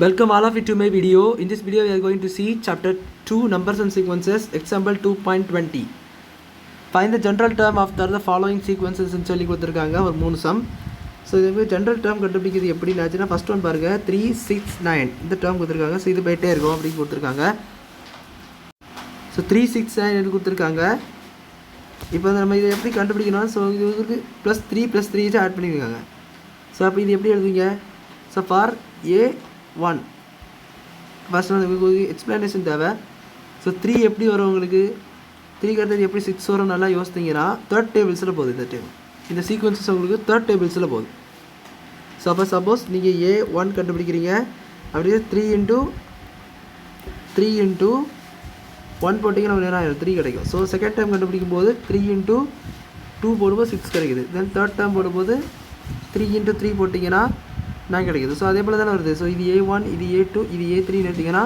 Welcome all of you to my video. In this video we are going to see chapter 2 numbers and sequences example 2.20. Find the general term of the following sequences ன்னு சொல்லி கொடுத்திருக்காங்க ஒரு மூணு some. So இது general term கண்டுபிடிக்கிறது எப்படின்னாச்சுன்னா first one பாருங்க 369 இந்த term கொடுத்துருக்காங்க. ஸோ இது போயிட்டே இருக்கும் அப்படின்னு கொடுத்துருக்காங்க. ஸோ 369 என்று கொடுத்துருக்காங்க. இப்போ நம்ம இதை எப்படி கண்டுபிடிக்கணும்? ஸோ இது ப்ளஸ் 3 ஆட் பண்ணியிருக்காங்க. ஸோ அப்போ இது எப்படி எழுதுவீங்க? ஸோ ஃபார் A1 ஃபர்ஸ்ட் உங்களுக்கு எக்ஸ்பிளனேஷன் தேவை. ஸோ 3 எப்படி வரும் உங்களுக்கு? 3 கட்டுறது எப்படி 6 வரும் நல்லா யோசித்தீங்கன்னா தேர்ட் டேபிள்ஸில் போகுது. இந்த டேபிள் இந்த சீக்வன்சஸ் உங்களுக்கு தேர்ட் டேபிள்ஸில் போகுது. ஸோ அப்போ சப்போஸ் நீங்கள் A1 கண்டுபிடிக்கிறீங்க அப்படியே 3 இன்ட்டு 1 போட்டிங்கன்னா உங்களுக்கு என்ன 3 கிடைக்கும். ஸோ செகண்ட் டைம் கண்டுபிடிக்கும் போது 3 இன்ட்டு 2 போடும்போது 6 கிடைக்குது. தென் தேர்ட் டைம் போடும்போது 3 இன்ட்டு 3 போட்டிங்கன்னா 9 கிடைக்குது. ஸோ அதே போல் தானே வருது. ஸோ இது A1 இது A2 இது A3 எடுத்திங்கன்னா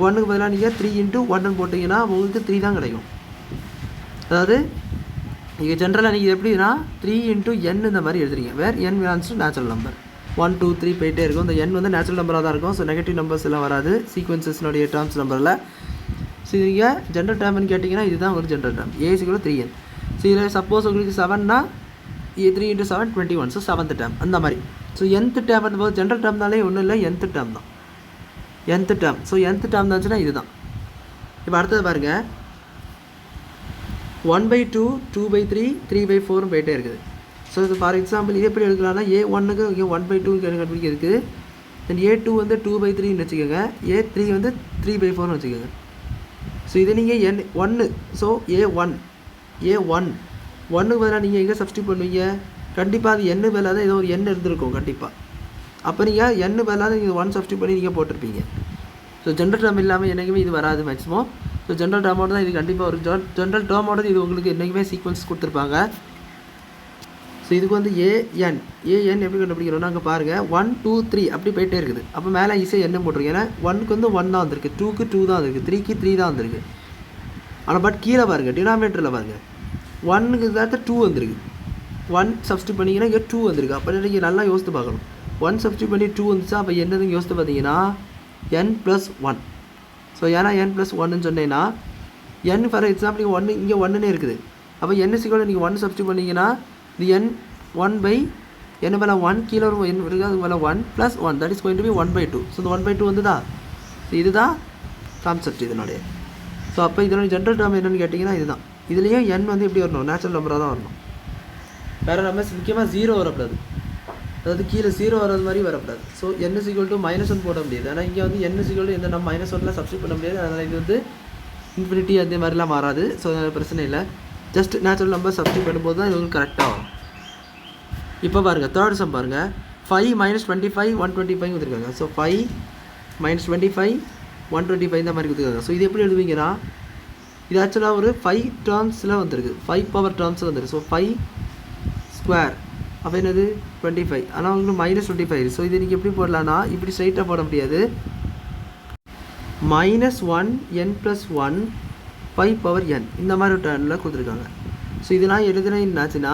1க்கு பதிலாக நீங்கள் 3 இன்ட்டு 1 போட்டிங்கன்னா உங்களுக்கு 3 தான் கிடைக்கும். அதாவது நீங்கள் ஜென்ரலாக நீங்கள் எப்படின்னா 3 இன்ட்டு n இந்த மாதிரி எழுதுறீங்க. வேர் n belongs to natural number. 1 2 3 போயிட்டே இருக்கும். இந்த n வந்து நேச்சுரல் நம்பராக தான் இருக்கும். ஸோ நெகட்டிவ் நம்பர்ஸ் எல்லாம் வராது சீக்வன்சஸ்னுடைய டேர்ம்ஸ் நம்பரில். ஸோ நீங்கள் ஜென்ரல் டேர்ம்னு கேட்டிங்கன்னா இதுதான் ஒரு general term. A = 3n. So இதில் சப்போஸ் உங்களுக்கு 7னா A3 × 7 21. ஸோ 7th டேர்ம் அந்த மாதிரி. ஸோ nth டேர்ம் போது ஜென்ரல் டேர்ம்னாலே ஒன்றும் இல்லை, nth டேர்ம் தான். nth term. So nth term தான்ச்சுன்னா இதுதான். இப்போ அடுத்தது பாருங்கள் 1/2 2/3 3/4 போயிட்டே இருக்குது. ஸோ இது ஃபார் எக்ஸாம்பிள் இது எப்படி எடுக்கலாம்னா A1க்கு இங்கே 1/2 கண்டுபிடிக்கிறதுக்கு, தென் A2 வந்து 2/3ன்னு வச்சுக்கோங்க, A3 வந்து 3/4ன்னு வச்சுக்கோங்க. ஸோ இது நீங்கள் n1. ஸோ A1 ஒன்றுக்கு பதிலாக நீங்கள் எங்கே சப்ஸ்டியூட் பண்ணுவீங்க? கண்டிப்பாக அது n பதிலாக தான் ஏதோ ஒரு n இருந்திருக்கும் கண்டிப்பாக. அப்போ நீங்கள் n பதிலாக தான் நீங்கள் 1 சப்ஸ்டியூட் பண்ணி நீங்கள் போட்டிருப்பீங்க. ஸோ ஜென்ரல் டேர்ம் இல்லாமல் என்றைக்குமே இது வராது மேக்ஸிமம். ஸோ ஜென்ரல் டேர்மோட தான் இது கண்டிப்பாக ஒரு ஜென்ரல் டேர்மோட இது உங்களுக்கு என்றைக்குமே சீக்வன்ஸ் கொடுத்துருப்பாங்க. ஸோ இதுக்கு வந்து an எப்படி கண்டுபிடிக்கிறோன்னா அங்கே பாருங்கள் 1 2 3 அப்படி போயிட்டே இருக்குது. அப்போ மேலே ஈஸியாக n போட்டிருக்கு. ஏன்னா 1க்கு வந்து 1 தான் வந்திருக்கு, 2க்கு 2 தான் வந்திருக்கு, 3க்கு 3 தான் வந்திருக்கு. ஆனால் பட் கீழே பாருங்கள் டினாமினேட்டரில் பாருங்கள் 1க்கு தான் 2 வந்திருக்கு. 1 சப்ஸ்டியூட் பண்ணிங்கன்னா இங்கே 2 வந்திருக்கு. அப்போ நீங்கள் நல்லா யோசித்து பார்க்கணும். 1 சப்ஸ்டியூட் பண்ணி 2 வந்துச்சா அப்போ என்னதுன்னு யோசித்து பார்த்தீங்கன்னா n+1. ஸோ ஏன்னா n+1ன்னு சொன்னீங்கன்னா n ஃபார் எக்ஸாம்பிள் 1 இங்கே 1ன்னே இருக்குது. அப்போ n = நீங்கள் 1 சப்ஸ்டியூட் பண்ணிங்கன்னா இது n 1 மேலே 1 கீழே ஒரு n இருக்குது, அது மேலே 1 + 1 that is going to be 1/2. So இந்த 1/2 வந்துதா? ஸோ இதுதான் கான்செப்ட் இதனுடைய. ஸோ அப்போ இதனுடைய ஜென்ரல் டேர்ம் என்னென்னு கேட்டிங்கன்னா இதுதான். இதுலேயும் n வந்து எப்படி வரணும்? நேச்சுரல் நம்பராக தான் வரணும். வேறு நம்பர்ஸ் முக்கியமாக 0 வரக்கூடாது. அதாவது கீழே 0 வர்றது மாதிரி வரக்கூடாது. ஸோ n = -1 போட முடியாது. ஆனால் இங்கே வந்து n = எந்த நம்ம -1லாம் சப்ஸ்டியூட் பண்ண முடியாது. அதனால் இது வந்து இன்ஃபினிட்டி அதே மாதிரிலாம் மாறாது. ஸோ அதனால் பிரச்சனை இல்லை. ஜஸ்ட் நேச்சுரல் நம்பர் சப்ஸ்டியூட் பண்ணும்போது தான் இது உங்களுக்கு கரெக்டாக வரும். இப்போ பாருங்கள் தேர்ட் சம் பாருங்கள் 5 - 25 125 கொடுத்துருக்காங்க. ஸோ 5 - 25 125 இந்த மாதிரி கொடுத்துருக்காங்க. ஸோ இது எப்படி எழுதுவீங்கன்னா இது ஆக்சுவலாக ஒரு 5 டேர்ம்ஸில் வந்துருக்கு, 5 பவர் டேர்ம்ஸில் வந்துருக்கு. ஸோ 5 ஸ்கொயர் அப்போ என்னது 25. ஆனால் உங்களுக்கு -25. ஸோ இது நீங்கள் எப்படி போடலான்னா இப்படி ஸ்ட்ரைட்டாக போட முடியாது. -1 n+1 5 பவர் n இந்த மாதிரி டேர்னில் கொடுத்துருக்காங்க. ஸோ இதெல்லாம் எழுதுனா என்னாச்சுன்னா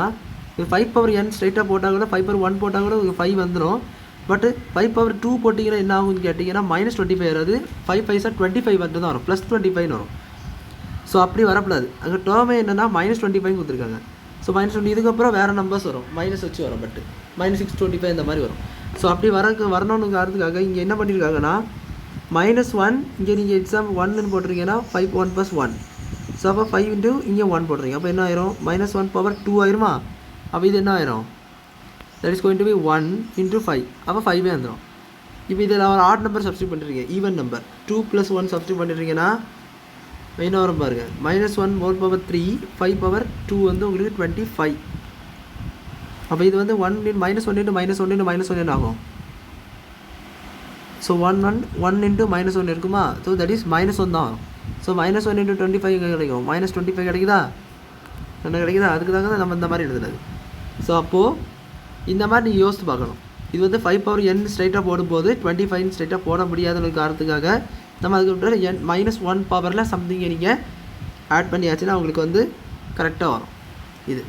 இது 5 பவர் n ஸ்ட்ரைட்டாக போட்டால் கூட 5 பவர் 1 போட்டால் கூட உங்களுக்கு 5 வந்துடும். பட் 5 பவர் 2 போட்டிங்கன்னா என்ன ஆகும்னு கேட்டிங்கன்னா -25 வராது, 5 5 25 மட்டும் தான் வரும், +25 வரும். ஸோ அப்படி வரக்கூடாது. அங்கே டேர்மே என்னென்னா -25 கொடுத்துருக்காங்க. ஸோ -20 இதுக்கப்புறம் வேறு நம்பர்ஸ் வரும், மைனஸ் வச்சு வரும், பட் -625 இந்த மாதிரி வரும். ஸோ அப்படி வரணும்னு காரணத்துக்காக இங்கே என்ன பண்ணியிருக்காங்கன்னா -1 இங்கே நீங்கள் எக்ஸாம் 1ன்னு போட்டிருக்கீங்கன்னா 5 1 + 1. ஸோ அப்போ 5 இன்ட்டு இங்கே 1 போடுறீங்க. அப்போ என்ன ஆயிரும்? -1 பவர் 2 ஆயிருமா? அப்போ இது என்ன ஆயிரும்? That is going to be 1 × 5. அப்போ 5 வந்துடும். இப்போ இதில் ஒரு ஆட் நம்பர் சப்ஸ்டியூட் பண்ணிருக்கீங்க, ஈவன் நம்பர் 2 + 1 சப்ஸ்டியூட் பண்ணிருக்கீங்கன்னா என்ன வரும் பாருங்கள் -1 whole power 3 5 பவர் 2 வந்து உங்களுக்கு 25. அப்போ இது வந்து 1 × -1 ஆகும். ஸோ 1 × -1 இருக்குமா? ஸோ தட் இஸ் -1 தான் வரும். ஸோ -1 × 25 கிடைக்கும், -25 கிடைக்குதா? என்ன கிடைக்குதா? அதுக்கு தாங்க நம்ம இந்த மாதிரி எழுதுனது. ஸோ அப்போது இந்த மாதிரி நீங்கள் யோசித்து பார்க்கணும். இது வந்து 5 பவர் n ஸ்ட்ரைட்டாக போடும்போது 25 ஸ்ட்ரைட்டாக போட முடியாதுன்னு காரணத்துக்காக நம்ம அதுக்கு -1 பவரில் சம்திங்கை நீங்கள் ஆட் பண்ணியாச்சுன்னா உங்களுக்கு வந்து கரெக்டாக வரும் இது.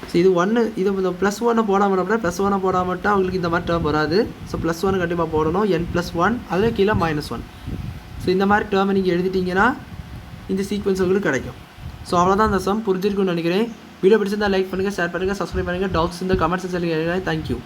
ஸோ ஸோ இது ஒன்று இது இந்த ப்ளஸ் ஒன்னை போடாமல் அப்படின்னா ப்ளஸ் ஒன்னை போடாமட்டால் அவங்களுக்கு இந்த மாதிரி டேர்ம் வராது. ஸோ ப்ளஸ் ஒன்று கண்டிப்பாக போடணும், n+1 அதில் கீழே -1. ஸோ இந்த மாதிரி டேர்மை நீங்கள் எழுதிட்டிங்கன்னா இந்த சீக்வன்ஸ் உங்களுக்கு கிடைக்கும். ஸோ அவ்வளோதான் அந்த சம் புரிஞ்சிருக்குன்னு நினைக்கிறேன். வீடியோ பிடிச்சிருந்தால் லைக் பண்ணுங்கள், ஷேர் பண்ணுங்கள், சப்ஸ்கிரைப் பண்ணுங்கள். டவுட்ஸ் இந்த கமெண்ட் செக்ஷனில் கேளுங்க. தேங்க்யூ.